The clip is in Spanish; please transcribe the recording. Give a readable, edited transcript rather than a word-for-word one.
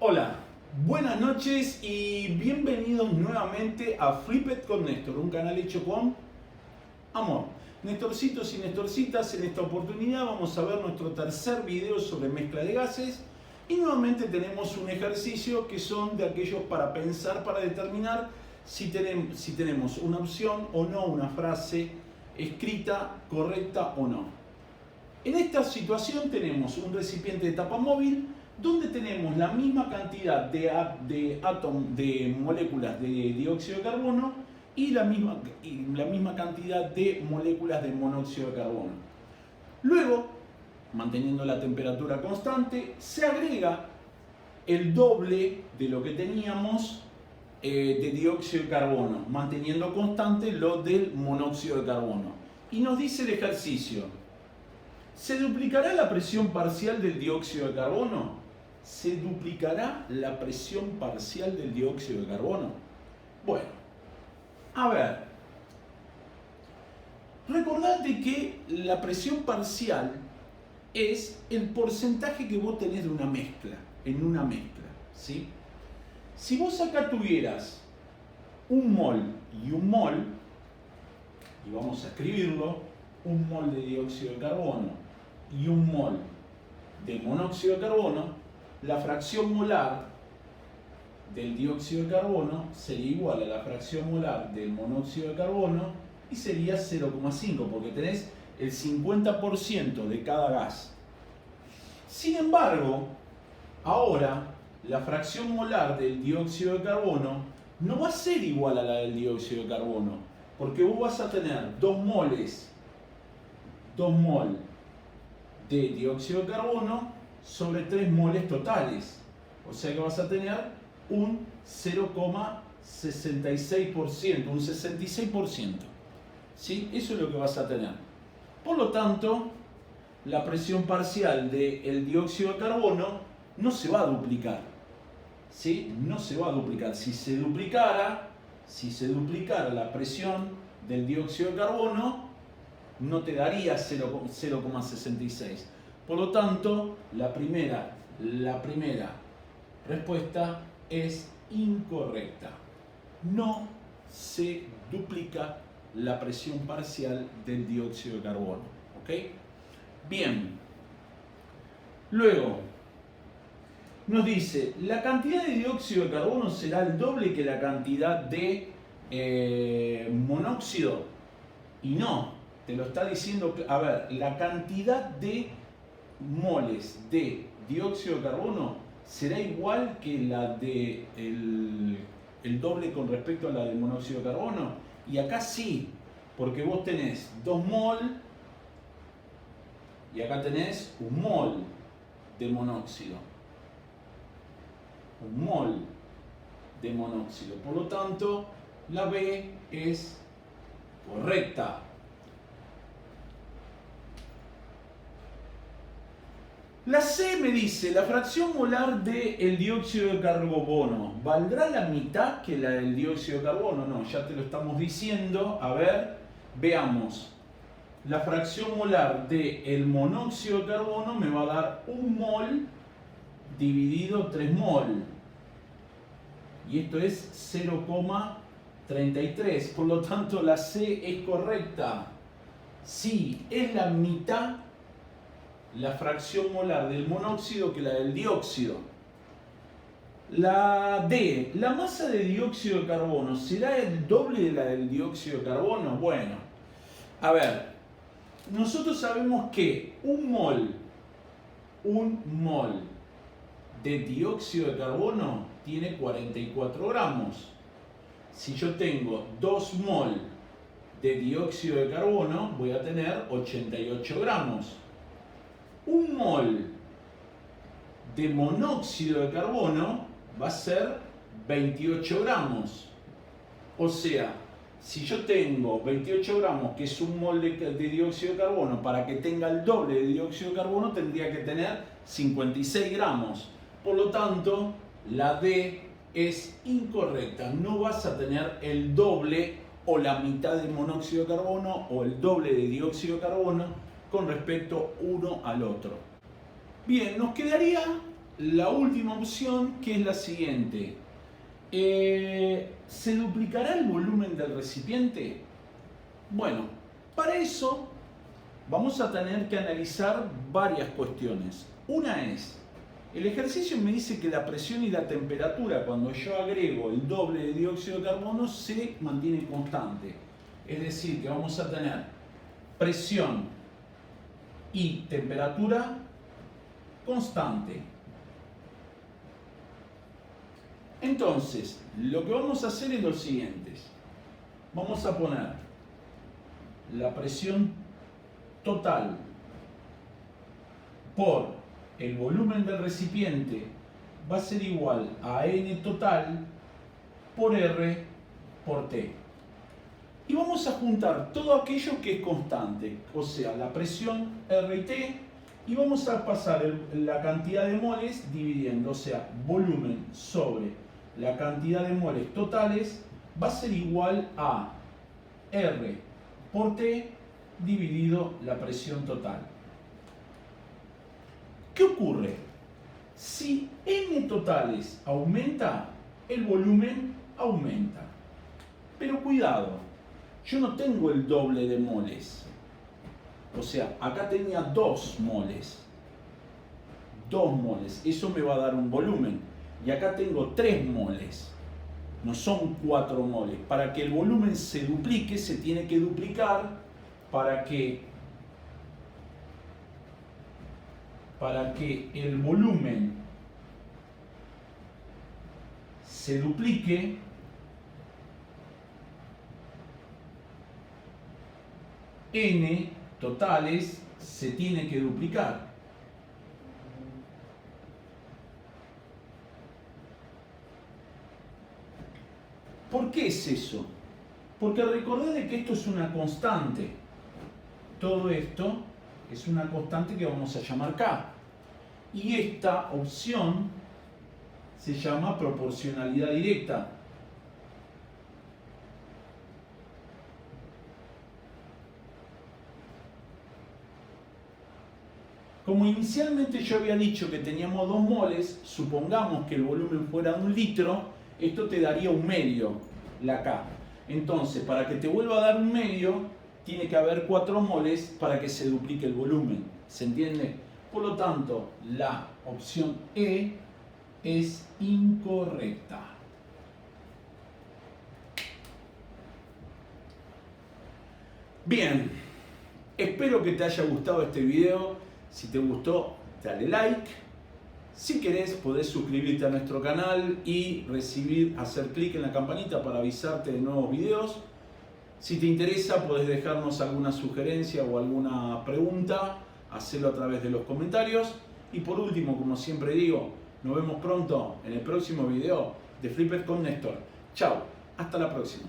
Hola, buenas noches y bienvenidos nuevamente a Flip It con Néstor, un canal hecho con amor. Nestorcitos y Nestorcitas, en esta oportunidad vamos a ver nuestro tercer video sobre mezcla de gases y nuevamente tenemos un ejercicio que son de aquellos para pensar, para determinar si tenemos una opción o no, una frase escrita correcta o no. En esta situación tenemos un recipiente de tapa móvil donde tenemos la misma cantidad de moléculas de dióxido de carbono y la misma cantidad de moléculas de monóxido de carbono. Luego, manteniendo la temperatura constante, se agrega el doble de lo que teníamos de dióxido de carbono, manteniendo constante lo del monóxido de carbono. Y nos dice el ejercicio: ¿se duplicará la presión parcial del dióxido de carbono? ¿Se duplicará la presión parcial del dióxido de carbono? Bueno, a ver. Recordate que la presión parcial es el porcentaje que vos tenés de una mezcla, en una mezcla, ¿sí? Si vos acá tuvieras un mol y un mol, y vamos a escribirlo, un mol de dióxido de carbono y un mol de monóxido de carbono, la fracción molar del dióxido de carbono sería igual a la fracción molar del monóxido de carbono y sería 0,5 porque tenés el 50% de cada gas. Sin embargo, ahora la fracción molar del dióxido de carbono no va a ser igual a la del dióxido de carbono porque vos vas a tener 2 mol de dióxido de carbono sobre 3 moles totales. O sea que vas a tener un 0,66%, un 66%. ¿Sí? Eso es lo que vas a tener. Por lo tanto, la presión parcial del dióxido de carbono no se va a duplicar. ¿Sí? No se va a duplicar. Si se duplicara la presión del dióxido de carbono, no te daría 0,66. Por lo tanto, la primera respuesta es incorrecta. No se duplica la presión parcial del dióxido de carbono. ¿Ok? Bien. Luego, nos dice, la cantidad de dióxido de carbono será el doble que la cantidad de monóxido. Y no, te lo está diciendo, a ver, la cantidad de moles de dióxido de carbono será igual que la de el doble con respecto a la de monóxido de carbono. Y acá sí, porque vos tenés 2 mol y acá tenés un mol de monóxido. Un mol de monóxido. Por lo tanto, la B es correcta. La C me dice, la fracción molar del dióxido de carbono, ¿valdrá la mitad que la del dióxido de carbono? No, ya te lo estamos diciendo. A ver, veamos. La fracción molar del monóxido de carbono me va a dar 1 mol dividido 3 mol. Y esto es 0,33. Por lo tanto, la C es correcta. Sí, es la mitad la fracción molar del monóxido que la del dióxido. La D, la masa de dióxido de carbono, ¿será el doble de la del dióxido de carbono? Bueno, a ver, nosotros sabemos que un mol de dióxido de carbono tiene 44 gramos. Si yo tengo 2 mol de dióxido de carbono, voy a tener 88 gramos. Un mol de monóxido de carbono va a ser 28 gramos. O sea, si yo tengo 28 gramos, que es un mol de dióxido de carbono, para que tenga el doble de dióxido de carbono tendría que tener 56 gramos. Por lo tanto, la D es incorrecta. No vas a tener el doble o la mitad de monóxido de carbono o el doble de dióxido de carbono con respecto uno al otro. Bien, nos quedaría la última opción, que es la siguiente. ¿Se duplicará el volumen del recipiente? Bueno, para eso vamos a tener que analizar varias cuestiones. Una es, el ejercicio me dice que la presión y la temperatura, cuando yo agrego el doble de dióxido de carbono, se mantiene constante. Es decir, que vamos a tener presión y temperatura constante. Entonces, lo que vamos a hacer es lo siguiente. Vamos a poner la presión total por el volumen del recipiente va a ser igual a N total por R por T. Y vamos a juntar todo aquello que es constante, o sea, la presión R y T, y vamos a pasar la cantidad de moles dividiendo, o sea, volumen sobre la cantidad de moles totales va a ser igual a R por T dividido la presión total. ¿Qué ocurre? Si N totales aumenta, el volumen aumenta. Pero cuidado, yo no tengo el doble de moles. O sea, acá tenía 2 moles. 2 moles. Eso me va a dar un volumen. Y acá tengo 3 moles. No son 4 moles. Para que el volumen se duplique, se tiene que duplicar para que el volumen se duplique, N totales se tiene que duplicar. ¿Por qué es eso? Porque recordad que esto es una constante. Todo esto es una constante que vamos a llamar K. Y esta opción se llama proporcionalidad directa. Como inicialmente yo había dicho que teníamos 2 moles, supongamos que el volumen fuera de 1 litro, esto te daría 1/2, la K. Entonces, para que te vuelva a dar 1/2, tiene que haber 4 moles para que se duplique el volumen. ¿Se entiende? Por lo tanto, la opción E es incorrecta. Bien, espero que te haya gustado este video. Si te gustó, dale like. Si querés, podés suscribirte a nuestro canal y hacer clic en la campanita para avisarte de nuevos videos. Si te interesa, podés dejarnos alguna sugerencia o alguna pregunta, hacelo a través de los comentarios. Y por último, como siempre digo, nos vemos pronto en el próximo video de Flipper con Néstor. Chao, hasta la próxima.